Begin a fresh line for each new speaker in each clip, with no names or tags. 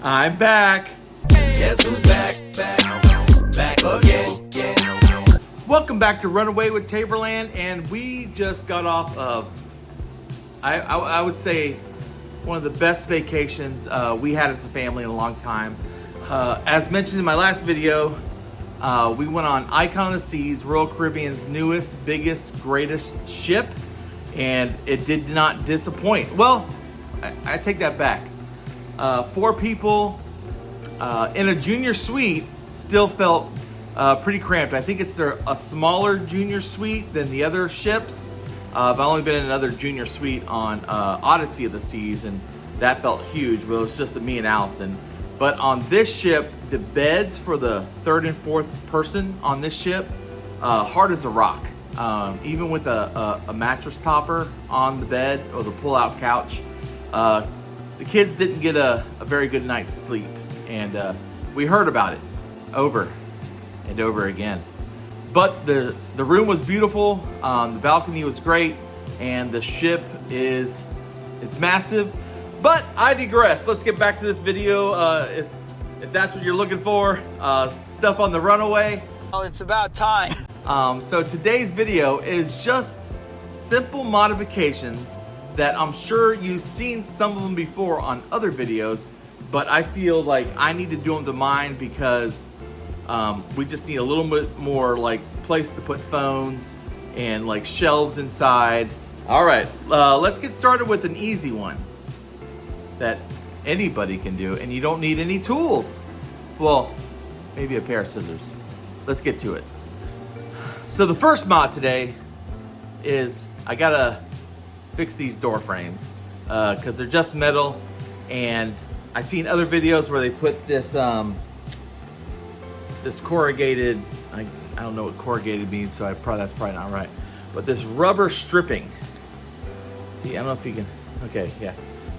I'm back.
Guess who's back, back again.
Welcome back to Runaway with Taborland, and we just got off of, I would say, one of the best vacations we had as a family in a long time. As mentioned in my last video, we went on Icon of the Seas, Royal Caribbean's newest, biggest, greatest ship, and it did not disappoint. Well, I take that back. 4 people in a junior suite still felt pretty cramped. I think it's a smaller junior suite than the other ships. I've only been in another junior suite on Odyssey of the Seas, and that felt huge. But it was just me and Allison. But on this ship, the beds for the 3rd and 4th person on this ship, hard as a rock. Even with a mattress topper on the bed or the pull-out couch, the kids didn't get a very good night's sleep. And we heard about it over and over again. But the room was beautiful, the balcony was great, and the ship it's massive. But I digress. Let's get back to this video. If that's what you're looking for, stuff on the Runaway.
Well, it's about time.
So today's video is just simple modifications that I'm sure you've seen some of them before on other videos, but I feel like I need to do them to mine because we just need a little bit more like place to put phones and like shelves inside. All right, let's get started with an easy one that anybody can do, and you don't need any tools. Well, maybe a pair of scissors. Let's get to it. So the first mod today is I gotta fix these door frames because they're just metal, and I've seen other videos where they put this this corrugated, I don't know what corrugated means, so that's probably not right, but this rubber stripping. See, I don't know if you can, okay, yeah.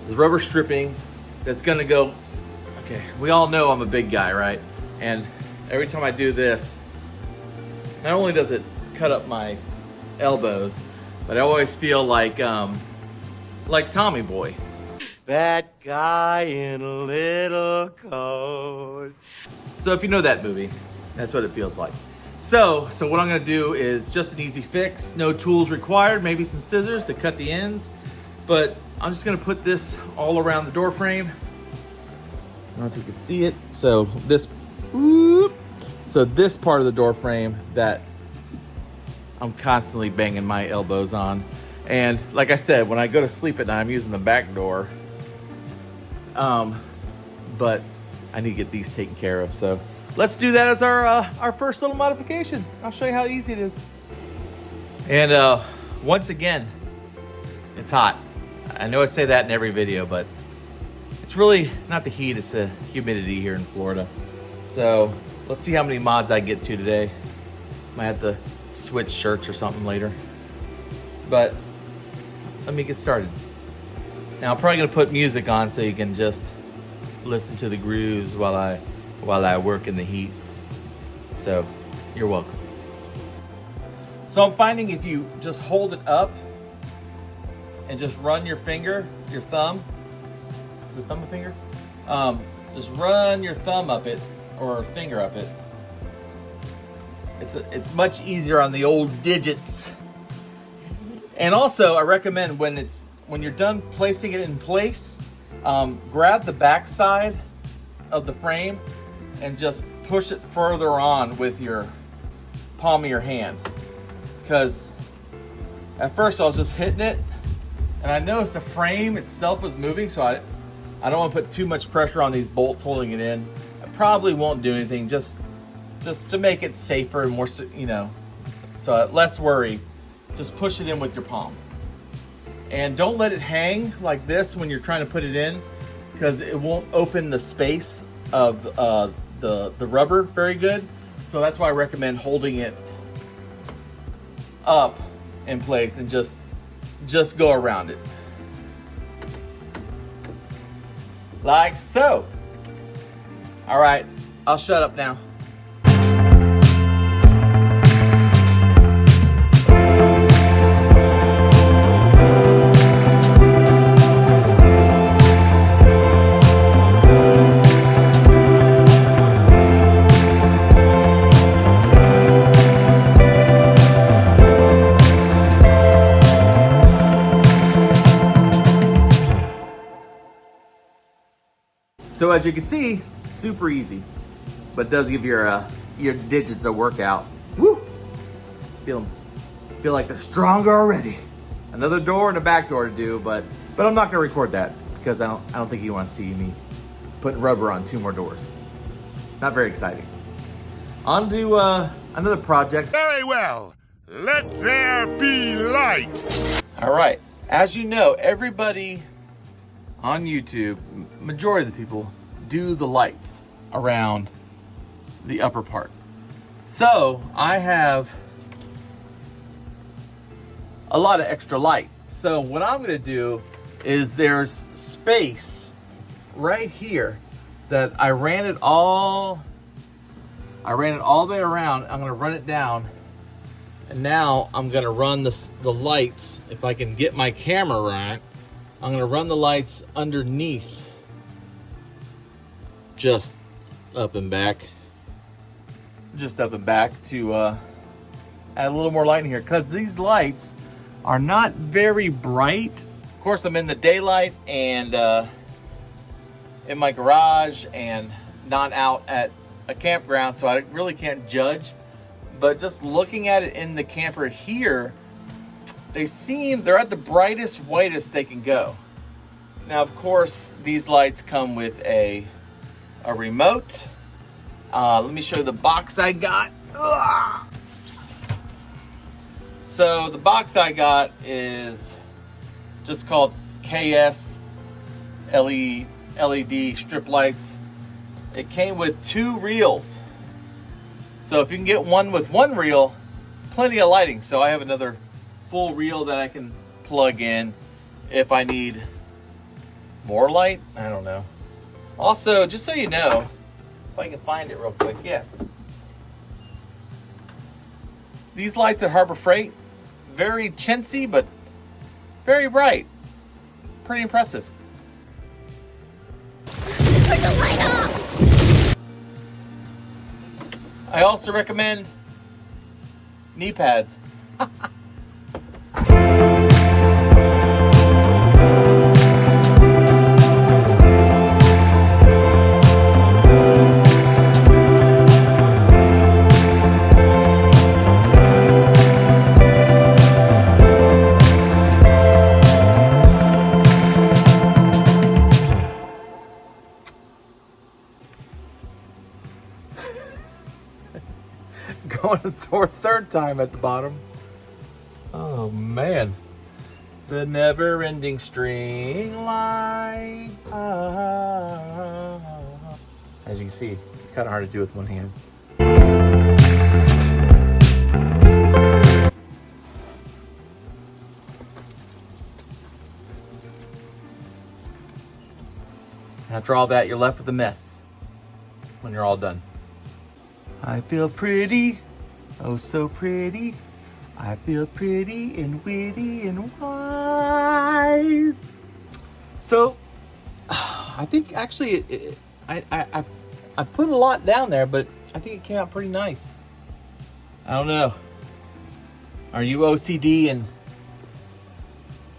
This rubber stripping that's gonna go, okay, we all know I'm a big guy, right? And every time I do this, not only does it cut up my elbows, but I always feel like Tommy Boy.
That guy in a little coat.
So if you know that movie, that's what it feels like. So what I'm gonna do is just an easy fix, no tools required, maybe some scissors to cut the ends, but I'm just gonna put this all around the door frame. I don't know if you can see it. So this part of the door frame that I'm constantly banging my elbows on. And like I said, when I go to sleep at night, I'm using the back door. But I need to get these taken care of. So let's do that as our first little modification. I'll show you how easy it is. And once again, it's hot. I know I say that in every video, but it's really not the heat, it's the humidity here in Florida. So let's see how many mods I get to today. Might have to switch shirts or something later. But let me get started. Now I'm probably gonna put music on so you can just listen to the grooves while I work in the heat. So you're welcome. So I'm finding if you just hold it up and just run your thumb, is it thumb or finger? Just run your thumb up it or finger up it. It's much easier on the old digits. And also I recommend when you're done placing it in place, grab the back side of the frame and just push it further on with your palm of your hand. Because at first I was just hitting it and I noticed the frame itself was moving, so I don't want to put too much pressure on these bolts holding it in. I probably won't do anything, just to make it safer and more, so less worry. Just push it in with your palm. And don't let it hang like this when you're trying to put it in, because it won't open the space of the rubber very good. So that's why I recommend holding it up in place and just go around it. Like so. All right, I'll shut up now. So as you can see, super easy, but it does give your digits a workout. Woo! Feel like they're stronger already. Another door and a back door to do, but I'm not gonna record that because I don't think you want to see me putting rubber on 2 more doors. Not very exciting. On to another project.
Very well. Let there be light.
All right. As you know, everybody on YouTube, majority of the people, do the lights around the upper part. So I have a lot of extra light. So what I'm gonna do is there's space right here that I ran it all the way around. I'm gonna run it down. And now I'm gonna run the lights, if I can get my camera right, I'm gonna run the lights underneath, just up and back to add a little more light in here, because these lights are not very bright. Of course, I'm in the daylight and in my garage and not out at a campground, so I really can't judge. But just looking at it in the camper here, they're at the brightest, whitest they can go. Now, of course, these lights come with a remote. Let me show you the box I got. Ugh. So the box I got is just called KS LED strip lights. It came with 2 reels. So if you can get one with 1 reel, plenty of lighting. So I have another full reel that I can plug in if I need more light. I don't know. Also, just so you know, if I can find it real quick, yes. These lights at Harbor Freight, very chintzy, but very bright. Pretty impressive.
Turn the light off!
I also recommend knee pads. Going for a 3rd time at the bottom. Oh man. The never-ending string light. As you can see, it's kind of hard to do with one hand. After all that, you're left with a mess when you're all done. I feel pretty, oh so pretty. I feel pretty and witty and wise. So, I think actually, I put a lot down there, but I think it came out pretty nice. I don't know. Are you OCD and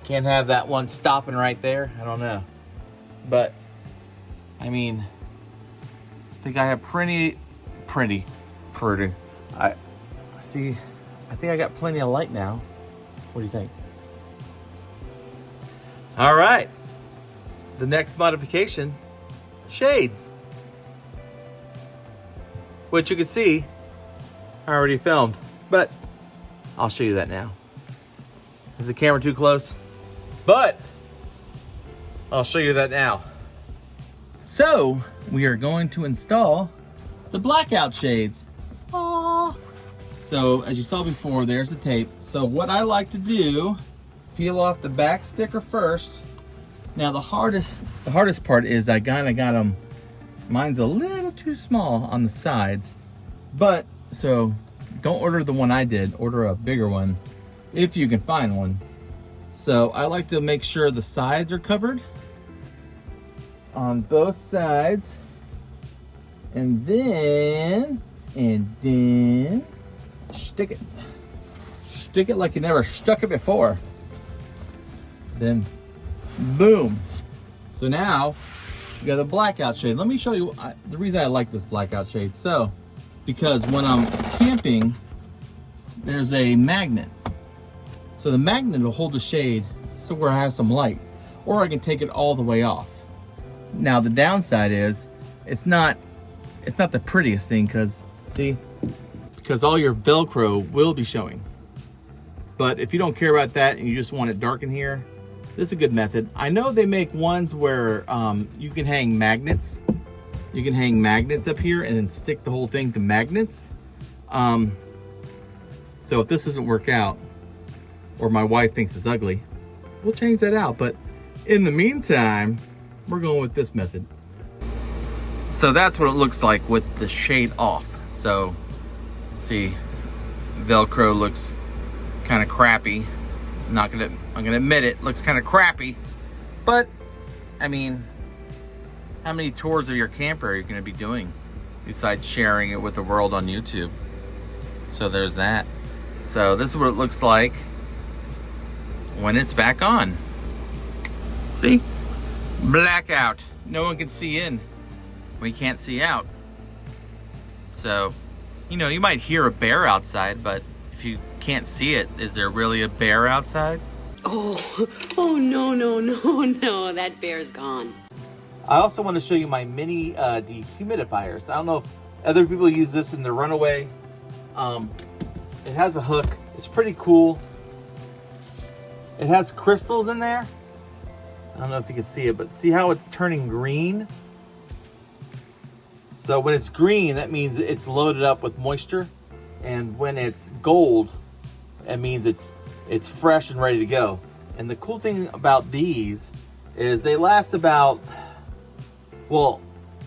can't have that one stopping right there? I don't know. But, I mean, I think I have pretty. I think I got plenty of light now. What do you think? All right. The next modification, shades. Which you can see, I already filmed, but I'll show you that now. Is the camera too close? But I'll show you that now. So we are going to install the blackout shades. Aww. So as you saw before, there's the tape. So what I like to do, peel off the back sticker first. Now the hardest part is I kind of got them, mine's a little too small on the sides, but so don't order the one I did, order a bigger one if you can find one. So I like to make sure the sides are covered on both sides. And then stick it like you never stuck it before. Then boom. So now You got the Blackout Shade. Let me show you the reason I like this Blackout Shade. So, because when I'm camping, there's a magnet. So the magnet will hold the shade so where I have some light, or I can take it all the way off. Now the downside is it's not the prettiest thing, because see, because all your Velcro will be showing. But if you don't care about that and you just want it dark in here, this is a good method. I know they make ones where you can hang magnets. You can hang magnets up here and then stick the whole thing to magnets. So if this doesn't work out, or my wife thinks it's ugly, we'll change that out. But in the meantime, we're going with this method. So that's what it looks like with the shade off. So see, Velcro looks kind of crappy. I'm gonna admit it looks kind of crappy, but I mean, how many tours of your camper are you gonna be doing besides sharing it with the world on YouTube? So there's that. So this is what it looks like when it's back on. See? Blackout. No one can see in. We can't see out. So, you know, you might hear a bear outside, but if you can't see it, is there really a bear outside?
Oh no, that bear's gone.
I also want to show you my mini dehumidifiers. I don't know if other people use this in the Runaway. It has a hook. It's pretty cool. It has crystals in there. I don't know if you can see it, but see how it's turning green? So when it's green, that means it's loaded up with moisture. And when it's gold, it means it's fresh and ready to go. And the cool thing about these is they last about, well,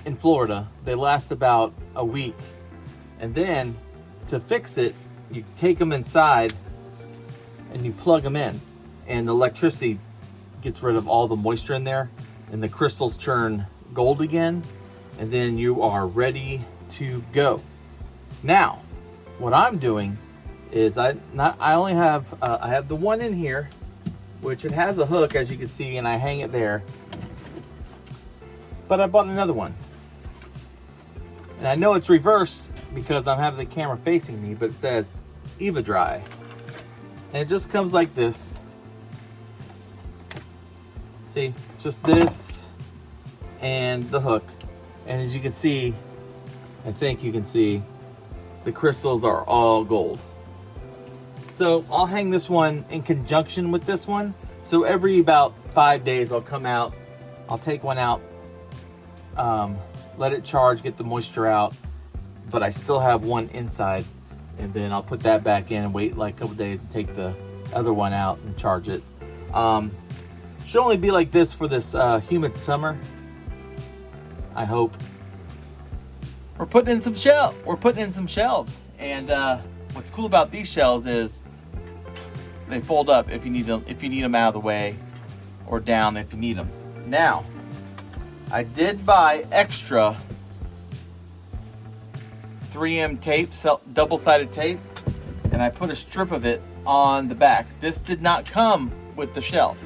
in Florida, they last about a week. And then to fix it, you take them inside and you plug them in, and the electricity gets rid of all the moisture in there, and the crystals turn gold again, and then you are ready to go. Now, what I'm doing is I have the one in here, which it has a hook, as you can see, and I hang it there. But I bought another one, and I know it's reverse because I'm having the camera facing me, but it says Eva Dry, and it just comes like this. See, just this and the hook, and as you can see, I think you can see, the crystals are all gold. So I'll hang this one in conjunction with this one. So every about 5 days I'll come out, I'll take one out, let it charge, get the moisture out, but I still have one inside, and then I'll put that back in and wait like a couple days to take the other one out and charge it. Should only be like this for this humid summer, I hope. We're putting in some shelves, and what's cool about these shelves is they fold up if you need them out of the way, or down if you need them. Now, I did buy extra 3M tape, double-sided tape, and I put a strip of it on the back. This did not come with the shelf.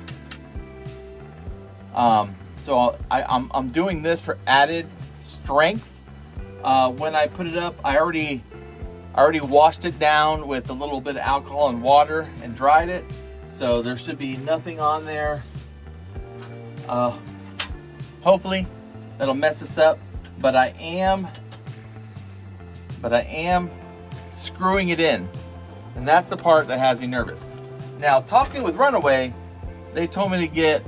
So I'm doing this for added strength. When I put it up, I already washed it down with a little bit of alcohol and water and dried it. So there should be nothing on there. Hopefully that'll mess this up, but I am screwing it in. And that's the part that has me nervous. Now, talking with Runaway, they told me to get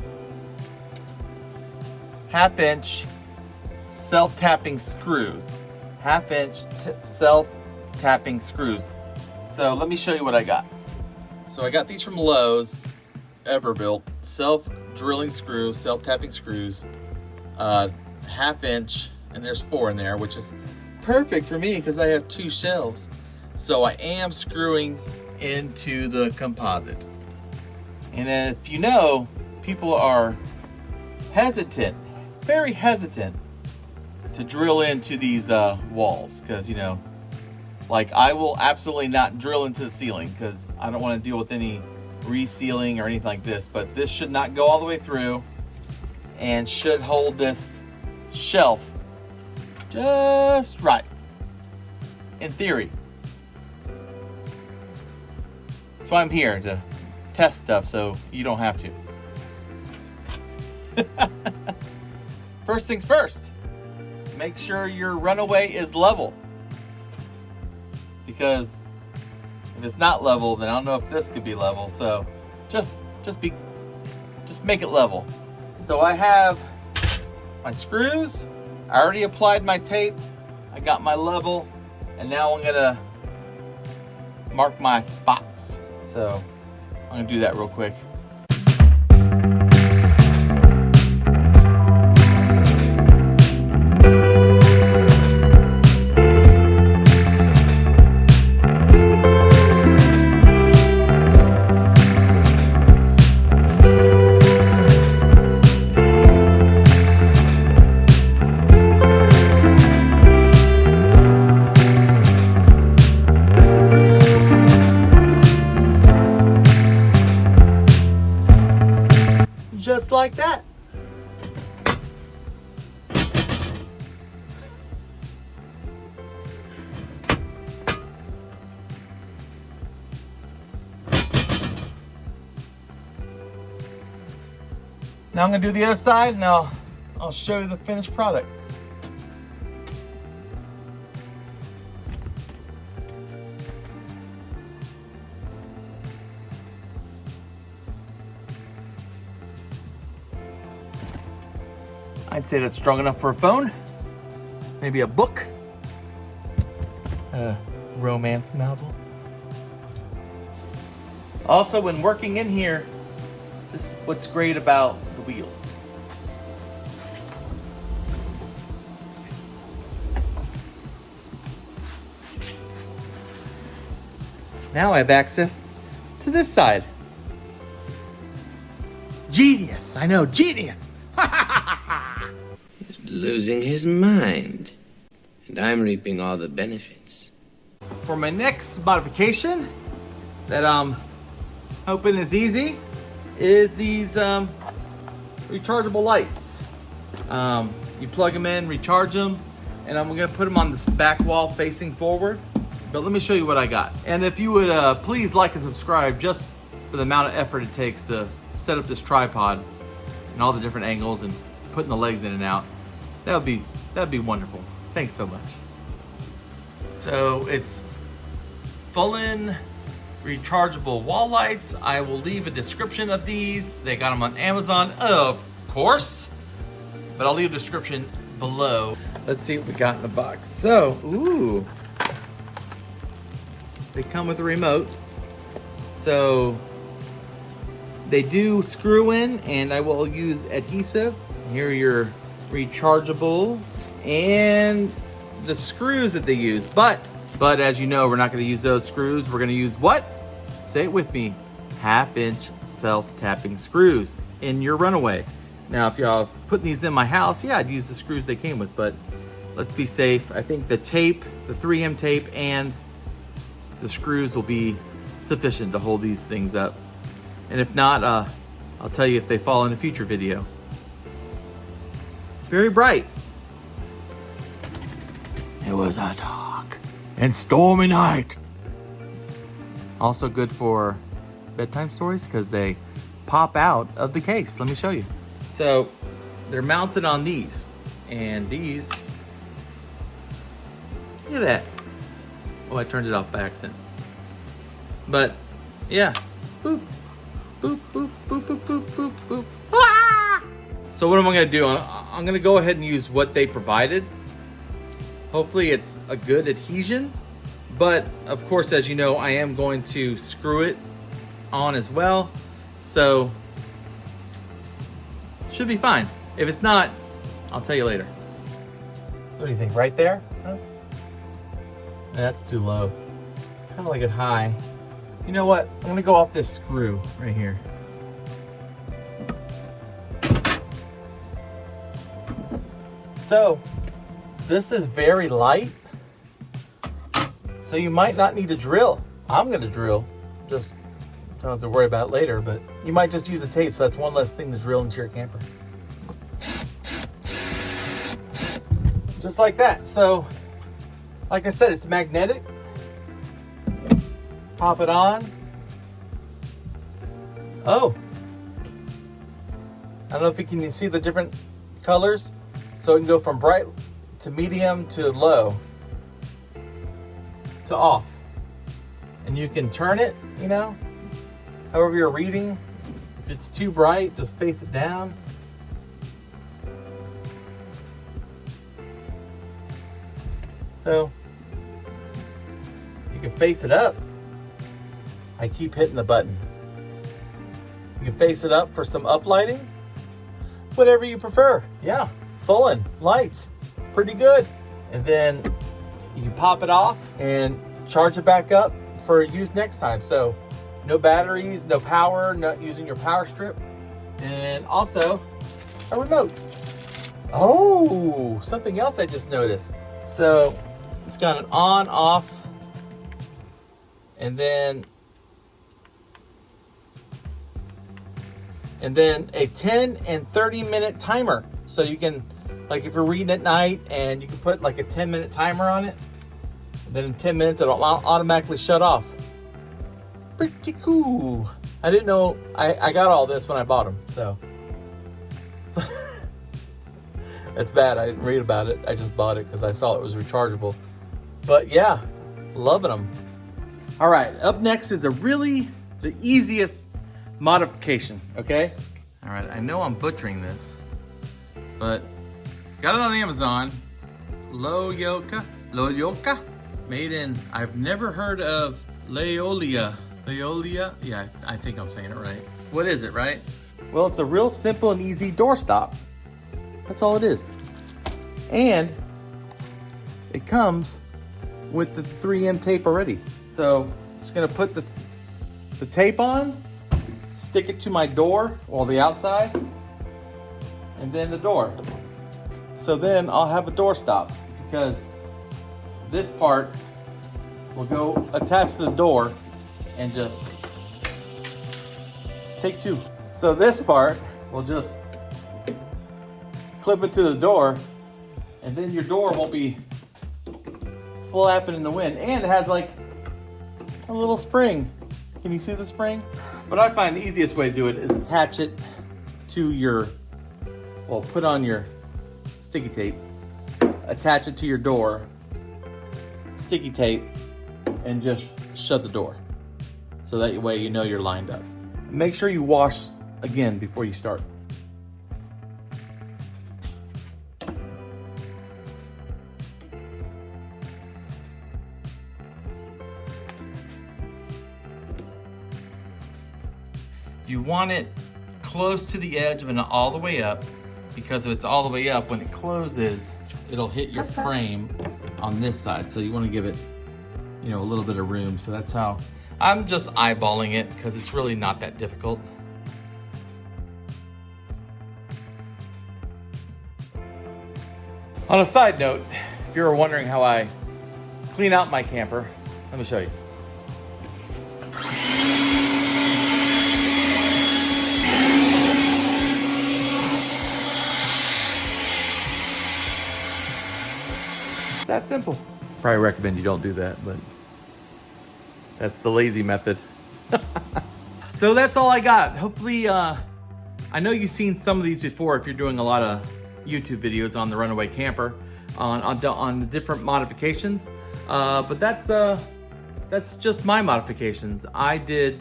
1/2-inch self-tapping screws. 1/2-inch self-tapping screws. So let me show you what I got. So I got these from Lowe's, Everbuilt, self-drilling screws, self-tapping screws, 1/2-inch, and there's 4 in there, which is perfect for me because I have 2 shelves. So I am screwing into the composite. And if you know, people are hesitant, very hesitant to drill into these walls, because, you know, like, I will absolutely not drill into the ceiling because I don't want to deal with any resealing or anything like this. But this should not go all the way through and should hold this shelf just right, in theory. That's why I'm here, to test stuff so you don't have to. First things first, make sure your Runaway is level. Because if it's not level, then I don't know if this could be level. So just make it level. So I have my screws. I already applied my tape. I got my level, and now I'm gonna mark my spots. So I'm gonna do that real quick. Just like that. Now I'm gonna do the other side, and I'll show you the finished product. I'd say that's strong enough for a phone, maybe a book, a romance novel. Also, when working in here, this is what's great about the wheels. Now I have access to this side. Genius, I know, genius.
Losing his mind. And I'm reaping all the benefits.
For my next modification that I'm hoping is easy is these rechargeable lights. You plug them in, recharge them, and I'm gonna put them on this back wall facing forward. But let me show you what I got. And if you would please like and subscribe, just for the amount of effort it takes to set up this tripod and all the different angles and putting the legs in and out. That'd be wonderful. Thanks so much. So it's Fullen rechargeable wall lights. I will leave a description of these. They got them on Amazon, of course, but I'll leave a description below. Let's see what we got in the box. So, ooh, they come with a remote. So they do screw in, and I will use adhesive. Here are your rechargeables and the screws that they use. But as you know, we're not going to use those screws. We're going to use what? Say it with me. 1/2-inch self-tapping screws in your Runaway. Now, if y'all was putting these in my house, yeah, I'd use the screws they came with, but let's be safe. I think the tape, the 3M tape, and the screws will be sufficient to hold these things up. And if not, I'll tell you if they fall in a future video. Very bright. It was a dark and stormy night. Also good for bedtime stories because they pop out of the case. Let me show you. So they're mounted on these, and these, look at that. Oh, I turned it off by accident. But yeah, boop, boop, boop, boop, boop, boop, boop, boop. Ah! So what am I gonna do? I'm gonna go ahead and use what they provided. Hopefully it's a good adhesion, but of course, as you know, I am going to screw it on as well. So should be fine. If it's not, I'll tell you later. What do you think, right there? Huh? That's too low. Kind of like it high. You know what? I'm gonna go off this screw right here. So, this is very light, so you might not need to drill. I'm gonna drill, just don't have to worry about it later, but you might just use the tape, so that's one less thing to drill into your camper. just like that. So, like I said, it's magnetic. Pop it on. Oh. I don't know if you can see the different colors. So it can go from bright to medium to low to off. And you can turn it, you know, however you're reading. If it's too bright, just face it down. So you can face it up. I keep hitting the button. You can face it up for some uplighting. Whatever you prefer. Yeah, full-in lights. Pretty good. And then you can pop it off and charge it back up for use next time. So no batteries, no power, not using your power strip. And also a remote. Oh, something else I just noticed. So it's got an on, off, and then a 10 and 30 minute timer. So you can, like if you're reading at night and you can put like a 10-minute timer on it, and then in 10 minutes it'll automatically shut off. Pretty cool. I didn't know, I got all this when I bought them, so. It's bad, I didn't read about it. I just bought it because I saw it was rechargeable. But yeah, loving them. All right, up next is the easiest modification, okay? All right, I know I'm butchering this, but got it on Amazon. Loyoka, made in, I've never heard of Laolia. Yeah, I think I'm saying it right. What is it, right? Well, it's a real simple and easy doorstop. That's all it is. And it comes with the 3M tape already. So I'm just gonna put the tape on, stick it to my door, or the outside, and then the door. So then I'll have a doorstop because this part will go attach to the door and just take two. So this part will just clip it to the door, and then your door won't be flapping in the wind. And it has like a little spring. Can you see the spring? But I find the easiest way to do it is attach it to your, well, put on your sticky tape, attach it to your door, sticky tape, and just shut the door. So that way you know you're lined up. Make sure you wash again before you start. You want it close to the edge but not all the way up, because if it's all the way up, when it closes, it'll hit your frame on this side. So you want to give it, you know, a little bit of room. So that's how I'm just eyeballing it, because it's really not that difficult. On a side note, if you're wondering how I clean out my camper, let me show you. That simple. Probably recommend you don't do that, but that's the lazy method. So that's all I got. Hopefully, I know you've seen some of these before if you're doing a lot of YouTube videos on the Runaway camper on the different modifications. But that's just my modifications. I did,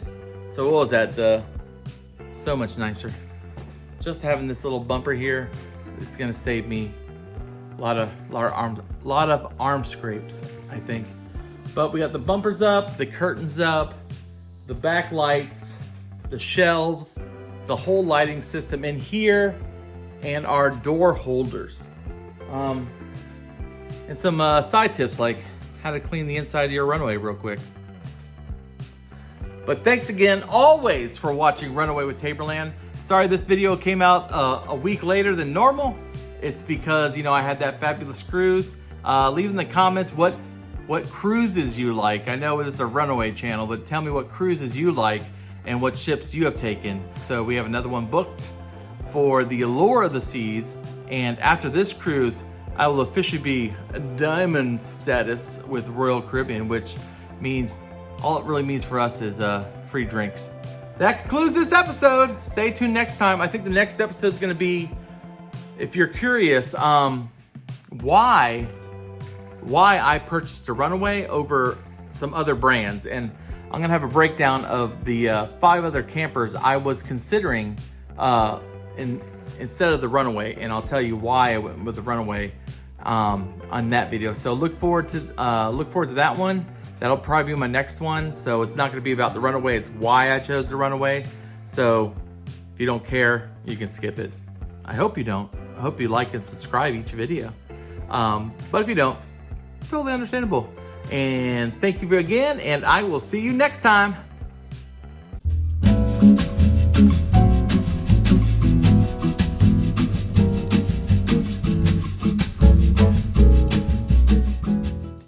so what was that? So much nicer. Just having this little bumper here, it's gonna save me a lot of arm scrapes, I think. But we got the bumpers up, the curtains up, the back lights, the shelves, the whole lighting system in here, and our door holders. And some side tips like how to clean the inside of your Runaway real quick. But thanks again, always, for watching Runaway with Taborland. Sorry this video came out a week later than normal. It's because, you know, I had that fabulous cruise. Leave in the comments what cruises you like. I know this is a Runaway channel, but tell me what cruises you like and what ships you have taken. So we have another one booked for the Allure of the Seas. And after this cruise, I will officially be diamond status with Royal Caribbean, which means, all it really means for us is free drinks. That concludes this episode. Stay tuned next time. I think the next episode is going to be, if you're curious, why I purchased a Runaway over some other brands. And I'm going to have a breakdown of the 5 other campers I was considering instead of the Runaway. And I'll tell you why I went with the Runaway on that video. So look forward to that one. That'll probably be my next one. So it's not going to be about the Runaway. It's why I chose the Runaway. So if you don't care, you can skip it. I hope you don't. I hope you like and subscribe each video. But if you don't, totally understandable. And thank you again, and I will see you next time.